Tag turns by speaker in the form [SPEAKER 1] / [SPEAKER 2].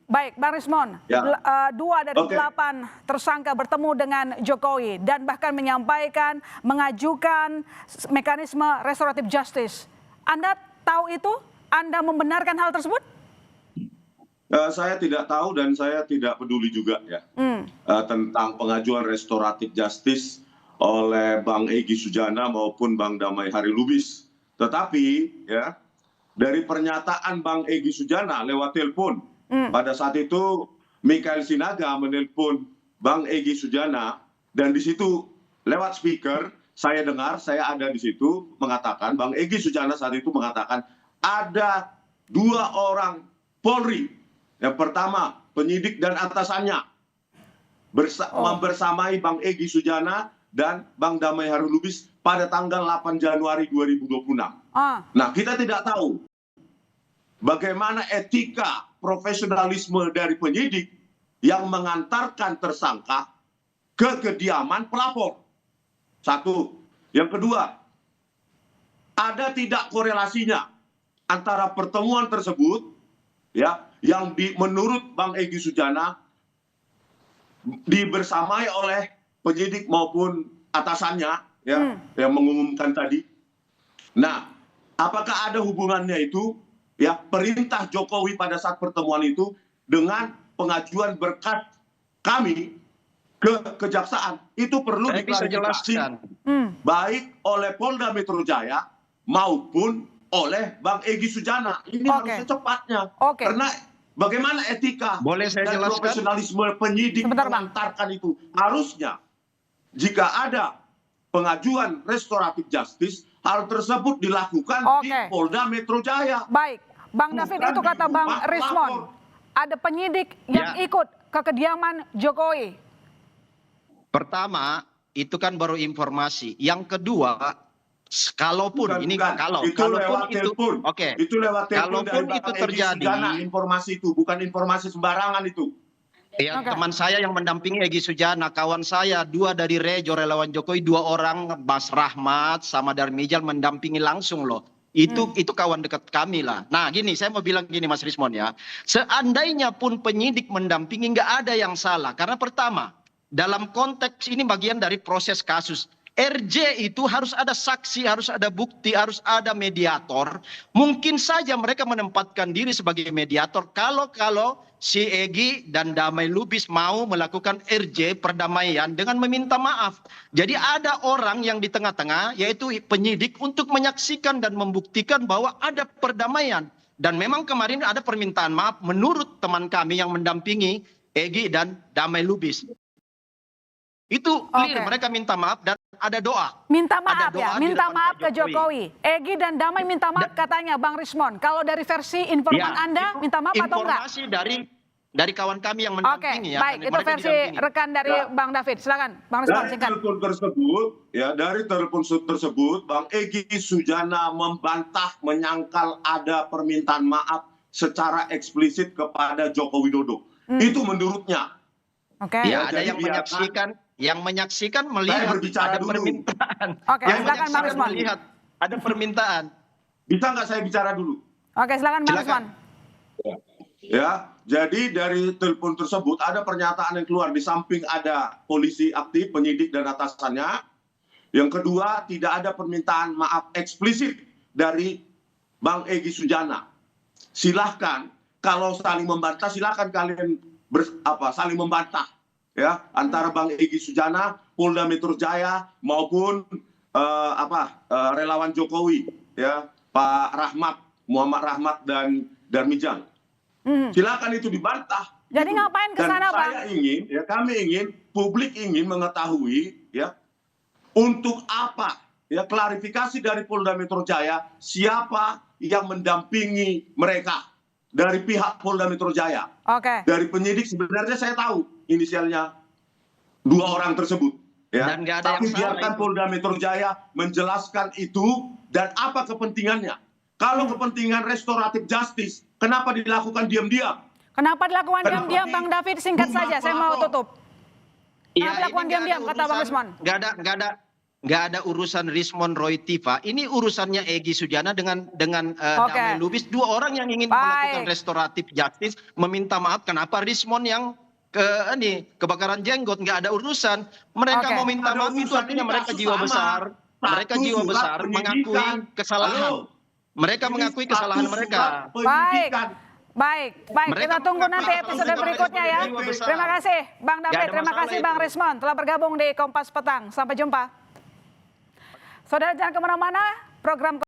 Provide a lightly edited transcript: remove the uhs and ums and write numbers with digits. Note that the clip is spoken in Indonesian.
[SPEAKER 1] Baik, Bang Rismon,
[SPEAKER 2] Ya.
[SPEAKER 1] 2 dari
[SPEAKER 2] Oke.
[SPEAKER 1] 8 tersangka bertemu dengan Jokowi dan bahkan menyampaikan, mengajukan mekanisme restoratif justice. Anda tahu itu? Anda membenarkan hal tersebut?
[SPEAKER 2] Saya tidak tahu dan saya tidak peduli juga ya tentang pengajuan restoratif justice oleh Bang Egy Sujana maupun Bang Damai Hari Lubis. Tetapi ya dari pernyataan Bang Egy Sujana lewat telepon pada saat itu Mikael Sinaga menelpon Bang Egy Sujana dan di situ lewat speaker saya dengar, saya ada di situ mengatakan Bang Egy Sujana saat itu mengatakan ada 2 orang Polri. Yang pertama, penyidik dan atasannya membersamai Bang Egy Sujana dan Bang Damai Hari Lubis pada tanggal 8 Januari 2026. Nah, kita tidak tahu bagaimana etika profesionalisme dari penyidik yang mengantarkan tersangka ke kediaman pelapor. Satu. Yang kedua, ada tidak korelasinya antara pertemuan tersebut ya yang menurut Bang Egy Sujana dibersamai oleh penyidik maupun atasannya ya yang mengumumkan tadi. Nah, apakah ada hubungannya itu ya perintah Jokowi pada saat pertemuan itu dengan pengajuan berkas kami ke kejaksaan? Itu perlu diklarifikasi baik oleh Polda Metro Jaya maupun oleh Bang Egy Sujana. Ini harus secepatnya. Karena bagaimana etika dan profesionalisme penyidik mengantarkan itu? Harusnya jika ada pengajuan restoratif justice, hal tersebut dilakukan di Polda Metro Jaya.
[SPEAKER 1] Baik, Bang David, itu kata Bang Rismon. Ada penyidik yang ikut ke kediaman Jokowi.
[SPEAKER 3] Pertama, itu kan baru informasi. Yang kedua, kalaupun
[SPEAKER 2] Bukan.
[SPEAKER 3] itu
[SPEAKER 2] itu lewat telepon
[SPEAKER 3] kalaupun
[SPEAKER 2] dari
[SPEAKER 3] itu
[SPEAKER 2] Bapak
[SPEAKER 3] terjadi,
[SPEAKER 2] Egy Sujana, informasi itu bukan informasi sembarangan itu.
[SPEAKER 3] Ya, teman saya yang mendampingi Egy Sujana, kawan saya 2 dari Rejo relawan Jokowi, 2 orang, Mas Rahmat sama Darmijal mendampingi langsung loh. Itu kawan dekat kami lah. Nah gini, saya mau bilang gini Mas Rismon ya, seandainya pun penyidik mendampingi nggak ada yang salah. Karena pertama, dalam konteks ini bagian dari proses kasus. RJ itu harus ada saksi, harus ada bukti, harus ada mediator. Mungkin saja mereka menempatkan diri sebagai mediator kalau si Egy dan Damai Lubis mau melakukan RJ perdamaian dengan meminta maaf. Jadi ada orang yang di tengah-tengah yaitu penyidik untuk menyaksikan dan membuktikan bahwa ada perdamaian. Dan memang kemarin ada permintaan maaf menurut teman kami yang mendampingi Egy dan Damai Lubis. Itu clear, mereka minta maaf dan ada doa.
[SPEAKER 1] Minta maaf minta maaf ke
[SPEAKER 3] Jokowi.
[SPEAKER 1] Egy dan Damai minta maaf katanya Bang Rismon. Kalau dari versi informan Anda minta maaf atau enggak?
[SPEAKER 3] Informasi dari kawan kami yang mendampingi ya.
[SPEAKER 1] Baik, itu versi rekan dari Bang David. Silakan Bang Rismon singkat.
[SPEAKER 2] Dari telepon tersebut Bang Egy Sujana membantah, menyangkal ada permintaan maaf secara eksplisit kepada Joko Widodo. Itu menurutnya.
[SPEAKER 3] Ya, ada yang menyaksikan melihat ada permintaan.
[SPEAKER 1] Yang menyaksikan
[SPEAKER 3] melihat ada permintaan.
[SPEAKER 2] Bisa nggak saya bicara dulu?
[SPEAKER 1] Silakan Bang Rismon.
[SPEAKER 2] Ya, jadi dari telepon tersebut ada pernyataan yang keluar, di samping ada polisi aktif, penyidik dan atasannya. Yang kedua, tidak ada permintaan maaf eksplisit dari Bang Egy Sujana. Silahkan kalau saling membantah, silahkan kalian saling membantah ya antara Bang Egy Sujana, Polda Metro Jaya maupun relawan Jokowi ya Pak Rahmat, Muhammad Rahmat dan Darmijal. Silakan itu dibantah.
[SPEAKER 1] Jadi ngapain ke sana, Bang?
[SPEAKER 2] Kami ingin, publik ingin mengetahui ya untuk apa ya klarifikasi dari Polda Metro Jaya, siapa yang mendampingi mereka dari pihak Polda Metro Jaya. Dari penyidik sebenarnya saya tahu inisialnya 2 orang tersebut ya. Tapi biarkan Polda Metro Jaya menjelaskan itu dan apa kepentingannya. Kalau kepentingan restoratif justice, kenapa dilakukan diam-diam?
[SPEAKER 1] Kenapa dilakukan diam-diam, Bang David? Singkat saja, saya mau tutup. Kenapa dilakukan diam-diam, kata Bang Rismon?
[SPEAKER 3] nggak ada urusan Rismond Roy Tifa. Ini urusannya Egy Sujana dengan Damai Lubis, dua orang yang ingin melakukan restoratif justice, meminta maaf. Kenapa Rismond yang kebakaran jenggot nggak ada urusan? Mereka mau minta maaf itu artinya mereka jiwa besar. Mereka jiwa besar mengakui kesalahan. Mereka mengakui kesalahan mereka.
[SPEAKER 1] Baik. Kita tunggu nanti episode berikutnya ya. Terima kasih Bang David, terima kasih Bang Rismond telah bergabung di Kompas Petang. Sampai jumpa. Saudara jangan kemana-mana, program